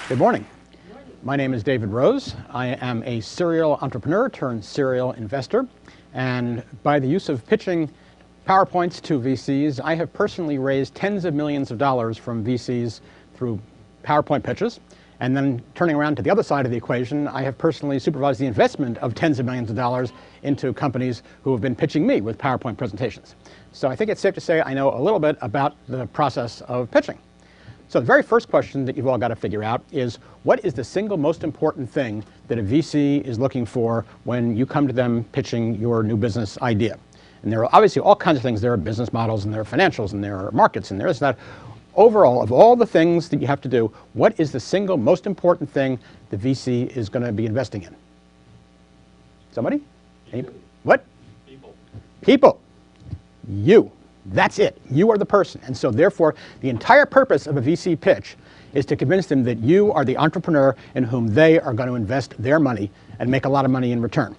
Good morning. My name is David Rose. I am a serial entrepreneur turned serial investor. And by the use of pitching PowerPoints to VCs, I have personally raised tens of millions of dollars from VCs through PowerPoint pitches. And then turning around to the other side of the equation, I have personally supervised the investment of tens of millions of dollars into companies who have been pitching me with PowerPoint presentations. So I think it's safe to say I know a little bit about the process of pitching. So the very first question that you've all got to figure out is, what is the single most important thing that a VC is looking for when you come to them pitching your new business idea? And there are obviously all kinds of things. There are business models, and there are financials, and there are markets, and there is that. Overall, of all the things that you have to do, what is the single most important thing the VC is going to be investing in? Somebody? What? People. People. You. That's it. You are the person. And so therefore, the entire purpose of a VC pitch is to convince them that you are the entrepreneur in whom they are going to invest their money and make a lot of money in return.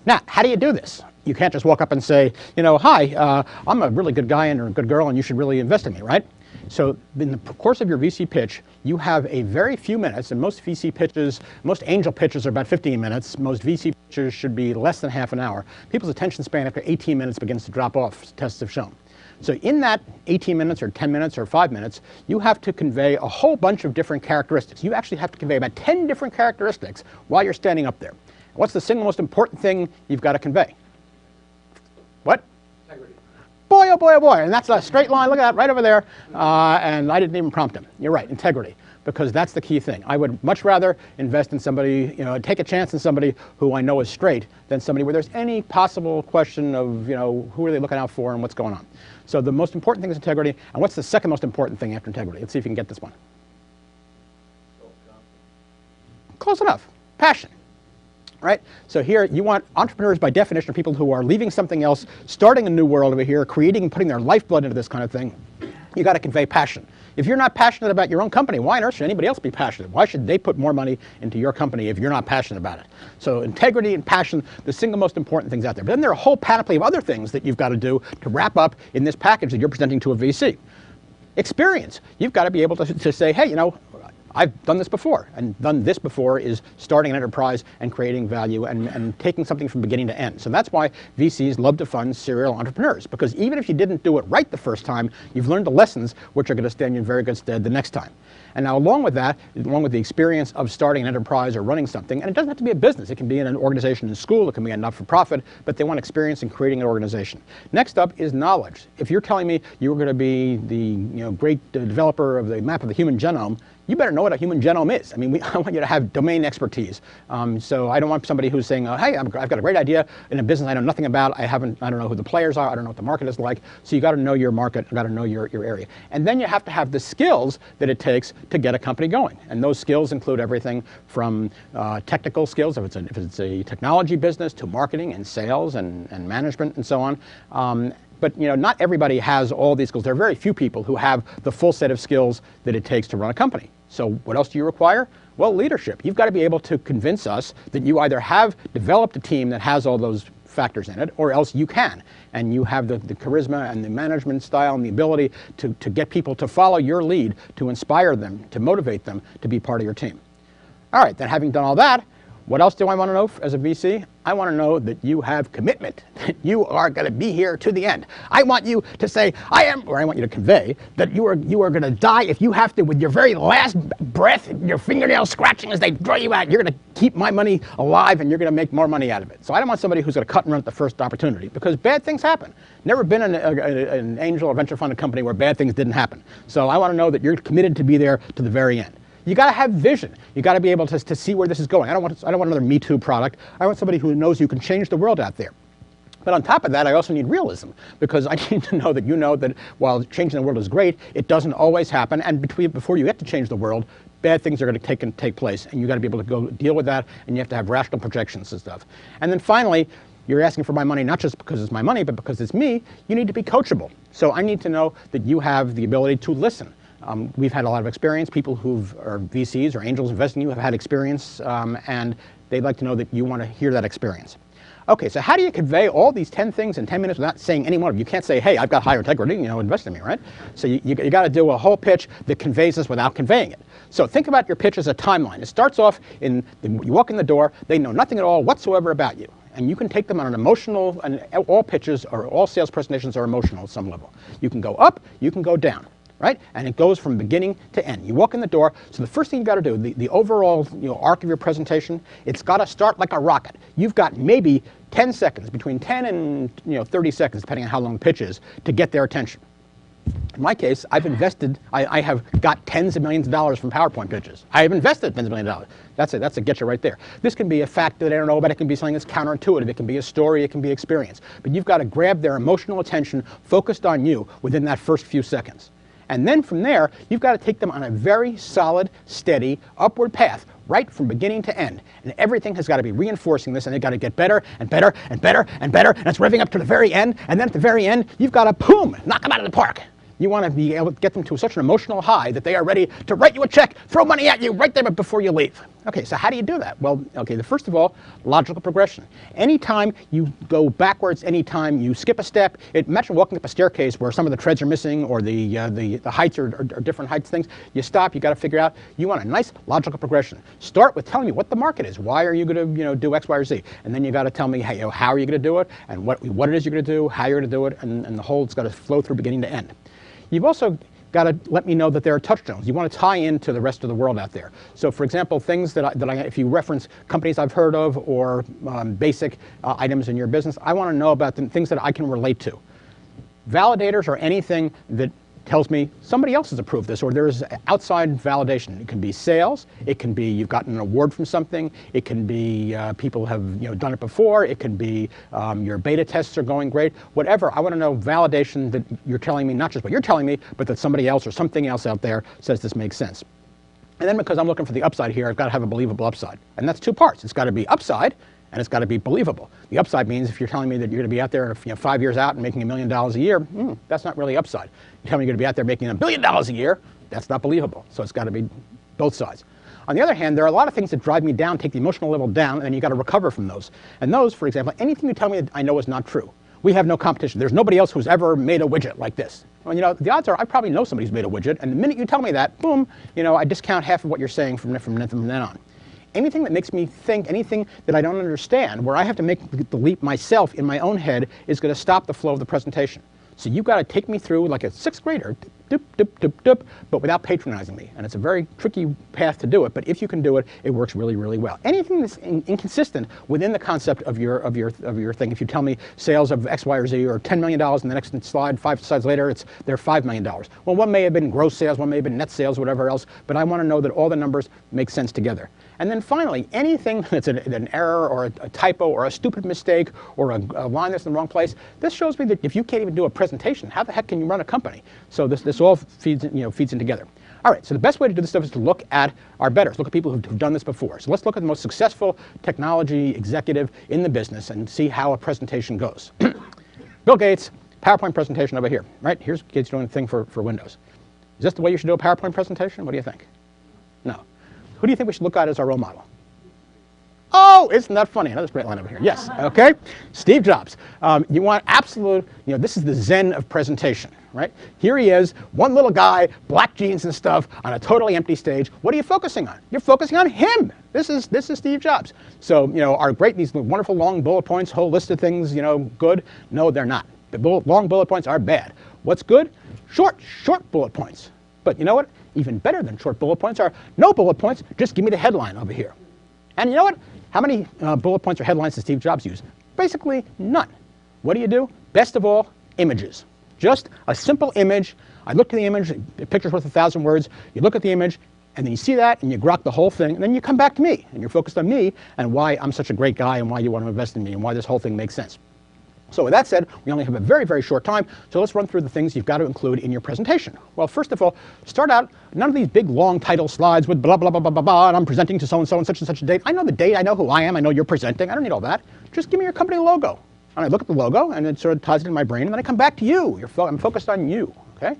Now, how do you do this? You can't just walk up and say, hi, I'm a really good guy and a good girl and you should really invest in me, right? So in the course of your VC pitch, you have a very few minutes, and most VC pitches, most angel pitches are about 15 minutes. Most VC pitches should be less than half an hour. People's attention span after 18 minutes begins to drop off, tests have shown. So in that 18 minutes or 10 minutes or 5 minutes, you have to convey a whole bunch of different characteristics. You actually have to convey about 10 different characteristics while you're standing up there. What's the single most important thing you've got to convey? What? Integrity. Boy, oh boy, oh boy. And that's a straight line. Look at that right over there. And I didn't even prompt him. You're right, integrity. Because that's the key thing. I would much rather invest in somebody, take a chance in somebody who I know is straight than somebody where there's any possible question of, who are they looking out for and what's going on. So the most important thing is integrity. And what's the second most important thing after integrity? Let's see if you can get this one. Close enough. Passion. Right? So here you want entrepreneurs by definition are people who are leaving something else, starting a new world over here, creating and putting their lifeblood into this kind of thing. You got to convey passion. If you're not passionate about your own company, why on earth should anybody else be passionate? Why should they put more money into your company if you're not passionate about it? So integrity and passion, the single most important things out there. But then there are a whole panoply of other things that you've got to do to wrap up in this package that you're presenting to a VC. Experience. You've got to be able to say, hey, I've done this before, and done this before is starting an enterprise and creating value and taking something from beginning to end. So that's why VCs love to fund serial entrepreneurs, because even if you didn't do it right the first time, you've learned the lessons which are going to stand you in very good stead the next time. And now along with that, along with the experience of starting an enterprise or running something, and it doesn't have to be a business, it can be in an organization in school, it can be a not-for-profit, but they want experience in creating an organization. Next up is knowledge. If you're telling me you're going to be the great developer of the map of the human genome, you better know what a human genome is. I mean, I want you to have domain expertise. So I don't want somebody who's saying, hey, I've got a great idea in a business I know nothing about. I don't know who the players are. I don't know what the market is like. So you got to know your market. You got to know your area. And then you have to have the skills that it takes to get a company going. And those skills include everything from technical skills, if it's a technology business, to marketing and sales and management and so on. But not everybody has all these skills. There are very few people who have the full set of skills that it takes to run a company. So what else do you require? Well, leadership. You've got to be able to convince us that you either have developed a team that has all those factors in it, or else you can. And you have the charisma and the management style and the ability to get people to follow your lead, to inspire them, to motivate them to be part of your team. All right, then having done all that, what else do I want to know as a VC? I want to know that you have commitment, that you are going to be here to the end. I want you to say, I want you to convey that you are going to die if you have to, with your very last breath, your fingernails scratching as they draw you out. You're going to keep my money alive and you're going to make more money out of it. So I don't want somebody who's going to cut and run at the first opportunity, because bad things happen. Never been an angel or venture funded company where bad things didn't happen. So I want to know that you're committed to be there to the very end. You got to have vision. You got to be able to see where this is going. I don't want another Me Too product. I want somebody who knows you can change the world out there. But on top of that, I also need realism, because I need to know that while changing the world is great, it doesn't always happen. And before you get to change the world, bad things are going to take place, and you got to be able to go deal with that. And you have to have rational projections and stuff. And then finally, you're asking for my money not just because it's my money, but because it's me. You need to be coachable. So I need to know that you have the ability to listen. We've had a lot of experience. People who are VCs or angels investing in you have had experience, and they'd like to know that you want to hear that experience. Okay, so how do you convey all these 10 things in 10 minutes without saying any one of them? You can't say, hey, I've got higher integrity, invest in me, right? So you got to do a whole pitch that conveys this without conveying it. So think about your pitch as a timeline. It starts off you walk in the door, they know nothing at all whatsoever about you. And you can take them on an emotional, and all pitches or all sales presentations are emotional at some level. You can go up, you can go down. Right? And it goes from beginning to end. You walk in the door, so the first thing you've got to do, the overall arc of your presentation, it's got to start like a rocket. You've got maybe 10 seconds, between 10 and 30 seconds, depending on how long the pitch is, to get their attention. In my case, I've invested, I have got tens of millions of dollars from PowerPoint pitches. I have invested tens of millions of dollars. That's a getcha right there. This can be a fact that they don't know about. It can be something that's counterintuitive. It can be a story. It can be experience. But you've got to grab their emotional attention focused on you within that first few seconds. And then from there, you've got to take them on a very solid, steady, upward path, right from beginning to end. And everything has got to be reinforcing this, and they've got to get better and better and better and better, and it's revving up to the very end, and then at the very end, you've got to, boom, knock them out of the park. You want to be able to get them to such an emotional high that they are ready to write you a check, throw money at you right there before you leave. Okay, so how do you do that? Well, okay, first of all, logical progression. Anytime you go backwards, anytime you skip a step, imagine walking up a staircase where some of the treads are missing or the heights are different heights things. You stop, you got to figure out, you want a nice logical progression. Start with telling me what the market is. Why are you going to do X, Y, or Z? And then you got to tell me, hey, how are you going to do it, and what it is you're going to do, how you're going to do it, and the whole, it's got to flow through beginning to end. You've also got to let me know that there are touchstones. You want to tie into the rest of the world out there. So, for example, things that if you reference companies I've heard of or basic items in your business, I want to know about them, things that I can relate to. Validators are anything that tells me somebody else has approved this, or there's outside validation. It can be sales, it can be you've gotten an award from something, it can be people have done it before, it can be your beta tests are going great, whatever. I want to know validation that you're telling me, not just what you're telling me, but that somebody else or something else out there says this makes sense. And then because I'm looking for the upside here, I've got to have a believable upside. And that's two parts. It's got to be upside, and it's got to be believable. The upside means if you're telling me that you're going to be out there 5 years out and making $1 million a year, that's not really upside. You tell me you're going to be out there making $1 billion a year, that's not believable. So it's got to be both sides. On the other hand, there are a lot of things that drive me down, take the emotional level down, and you've got to recover from those. And those, for example, anything you tell me that I know is not true. We have no competition. There's nobody else who's ever made a widget like this. Well, the odds are I probably know somebody who's made a widget, and the minute you tell me that, boom, I discount half of what you're saying from then on. Anything that makes me think, anything that I don't understand, where I have to make the leap myself in my own head, is going to stop the flow of the presentation. So you've got to take me through like a sixth grader, but without patronizing me. And it's a very tricky path to do it, but if you can do it, it works really, really well. Anything that's inconsistent within the concept of your thing, if you tell me sales of X, Y, or Z, or $10 million in the next slide, 5 slides later, they're $5 million. Well, one may have been gross sales, one may have been net sales, whatever else, but I want to know that all the numbers make sense together. And then finally, anything that's an error or a typo or a stupid mistake or a line that's in the wrong place, this shows me that if you can't even do a presentation, how the heck can you run a company? So this all feeds in together. All right, so the best way to do this stuff is to look at our betters, look at people who've done this before. So let's look at the most successful technology executive in the business and see how a presentation goes. Bill Gates, PowerPoint presentation over here, right? Here's Gates doing a thing for Windows. Is this the way you should do a PowerPoint presentation? What do you think? No. Who do you think we should look at as our role model? Oh, isn't that funny? Another straight line over here. Yes, okay. Steve Jobs. You want absolute, this is the zen of presentation, right? Here he is, one little guy, black jeans and stuff, on a totally empty stage. What are you focusing on? You're focusing on him. This is Steve Jobs. So, are great, these wonderful long bullet points, whole list of things, good? No, they're not. The long bullet points are bad. What's good? Short bullet points. But you know what? Even better than short bullet points are no bullet points, just give me the headline over here. And you know what? How many bullet points or headlines does Steve Jobs use? Basically none. What do? Best of all, images. Just a simple image. I look at the image, a picture's worth 1,000 words. You look at the image, and then you see that, and you grok the whole thing, and then you come back to me, and you're focused on me, and why I'm such a great guy, and why you want to invest in me, and why this whole thing makes sense. So with that said, we only have a very, very short time, so let's run through the things you've got to include in your presentation. Well, first of all, start out, none of these big long title slides with blah, blah, blah, blah, blah, blah, and I'm presenting to so-and-so and such a date. I know the date, I know who I am, I know you're presenting, I don't need all that. Just give me your company logo. And I look at the logo, and it sort of ties it in my brain, and then I come back to you. I'm focused on you, okay?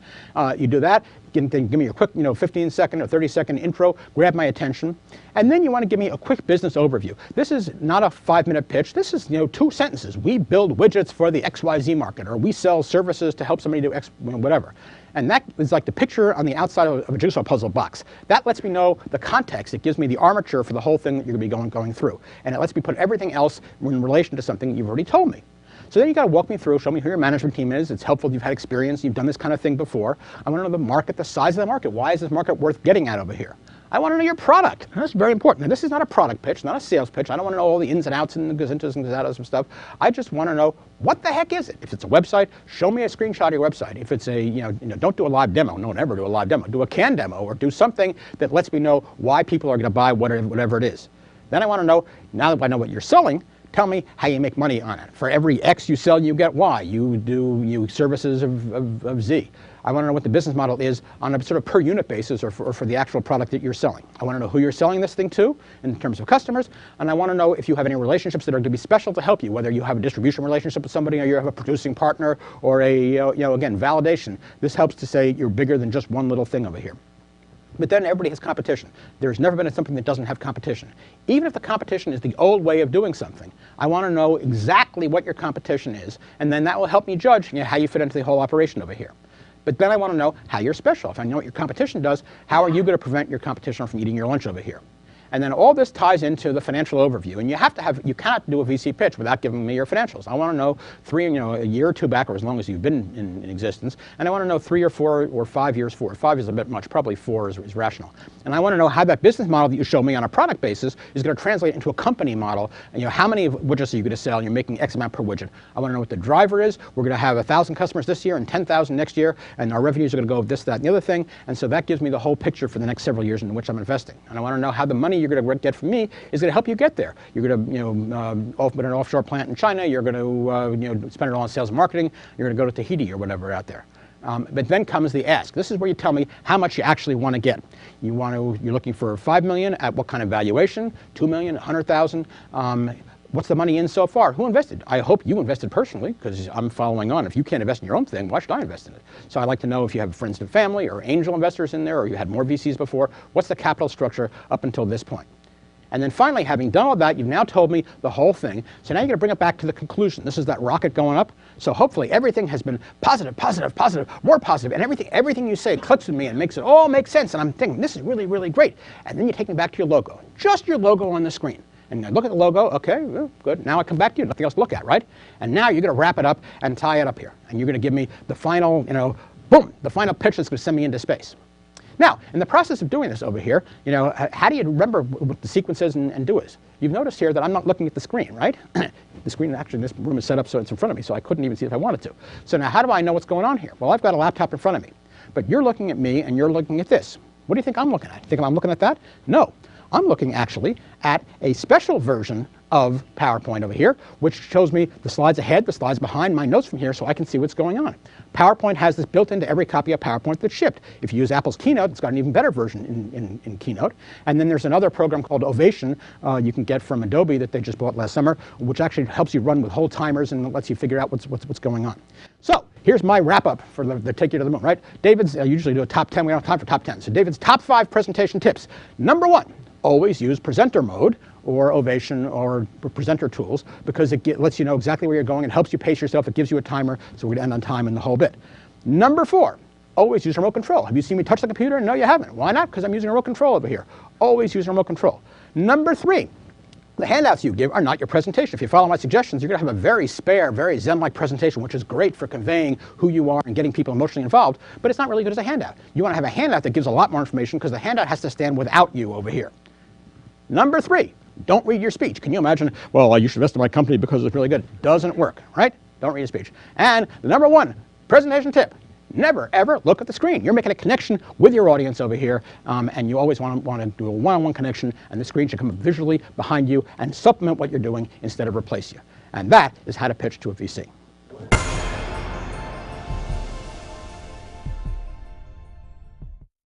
You do that. give me a quick 15-second or 30-second intro, grab my attention, and then you want to give me a quick business overview. This is not a 5-minute pitch. This is 2 sentences. We build widgets for the XYZ market, or we sell services to help somebody do X, whatever. And that is like the picture on the outside of a jigsaw puzzle box. That lets me know the context. It gives me the armature for the whole thing that you're going to be going through. And it lets me put everything else in relation to something that you've already told me. So then you got to walk me through, show me who your management team is. It's helpful if you've had experience, you've done this kind of thing before. I want to know the market, the size of the market. Why is this market worth getting at over here? I want to know your product. That's very important. Now, this is not a product pitch, not a sales pitch. I don't want to know all the ins and outs and the gazintas and gazatas and stuff. I just want to know, what the heck is it? If it's a website, show me a screenshot of your website. If it's a, don't do a live demo. No, never do a live demo. Do a canned demo, or do something that lets me know why people are going to buy whatever it is. Then I want to know, now that I know what you're selling, tell me how you make money on it. For every X you sell, you get Y. You do services of Z. I want to know what the business model is on a sort of per unit basis, or for the actual product that you're selling. I want to know who you're selling this thing to in terms of customers, and I want to know if you have any relationships that are going to be special to help you, whether you have a distribution relationship with somebody, or you have a producing partner, or a, again, validation. This helps to say you're bigger than just one little thing over here. But then everybody has competition. There's never been something that doesn't have competition. Even if the competition is the old way of doing something, I want to know exactly what your competition is, and then that will help me judge how you fit into the whole operation over here. But then I want to know how you're special. If I know what your competition does, how are you going to prevent your competition from eating your lunch over here? And then all this ties into the financial overview. And you cannot do a VC pitch without giving me your financials. I want to know a year or 2 back, or as long as you've been in existence. And I want to know 3 or 4 or 5 years forward. 5 is a bit much, probably 4 is rational. And I want to know how that business model that you show me on a product basis is going to translate into a company model. And how many widgets are you going to sell? And you're making X amount per widget. I want to know what the driver is. We're going to have 1,000 customers this year and 10,000 next year. And our revenues are going to go this, that, and the other thing. And so that gives me the whole picture for the next several years in which I'm investing. And I want to know how the money you're going to get from me is going to help you get there. You're going to open an offshore plant in China. You're going to spend it all on sales and marketing. You're going to go to Tahiti or whatever out there. But then comes the ask. This is where you tell me how much you actually want to get. You're looking for $5 million at what kind of valuation? $2 million, $100,000. What's the money in so far? Who invested? I hope you invested personally, because I'm following on. If you can't invest in your own thing, why should I invest in it? So I'd like to know if you have friends and family or angel investors in there, or you had more VCs before. What's the capital structure up until this point? And then finally, having done all that, you've now told me the whole thing. So now you're going to bring it back to the conclusion. This is that rocket going up. So hopefully everything has been positive, positive, positive, more positive, and everything you say clicks with me and makes it all make sense. And I'm thinking, this is really, really great. And then you take me back to your logo, just your logo on the screen. And I look at the logo, okay, well, good. Now I come back to you, nothing else to look at, right? And now you're going to wrap it up and tie it up here. And you're going to give me the final, boom, the final pitch that's going to send me into space. Now, in the process of doing this over here, how do you remember what the sequence is and do is? You've noticed here that I'm not looking at the screen, right? The screen, actually, in this room is set up so it's in front of me, so I couldn't even see it if I wanted to. So now how do I know what's going on here? Well, I've got a laptop in front of me. But you're looking at me and you're looking at this. What do you think I'm looking at? Think I'm looking at that? No. I'm looking actually at a special version of PowerPoint over here, which shows me the slides ahead, the slides behind, my notes from here, so I can see what's going on. PowerPoint has this built into every copy of PowerPoint that's shipped. If you use Apple's Keynote, it's got an even better version in Keynote. And then there's another program called Ovation you can get from Adobe that they just bought last summer, which actually helps you run with whole timers and lets you figure out what's going on. So here's my wrap up for the take you to the moon, right? David's, I usually do a top 10. We don't have time for top 10. So David's top 5 presentation tips. Number 1, always use presenter mode or Ovation or presenter tools, because it lets you know exactly where you're going. It helps you pace yourself. It gives you a timer, so we're going to end on time in the whole bit. Number 4, always use remote control. Have you seen me touch the computer? No, you haven't. Why not? Because I'm using remote control over here. Always use remote control. Number 3, the handouts you give are not your presentation. If you follow my suggestions, you're going to have a very spare, very Zen-like presentation, which is great for conveying who you are and getting people emotionally involved, but it's not really good as a handout. You want to have a handout that gives a lot more information, because the handout has to stand without you over here. Number 3, don't read your speech. Can you imagine, well, you should invest in my company because it's really good? Doesn't work, right? Don't read a speech. And the number 1 presentation tip, never, ever look at the screen. You're making a connection with your audience over here, and you always want to do a one-on-one connection, and the screen should come visually behind you and supplement what you're doing instead of replace you. And that is how to pitch to a VC.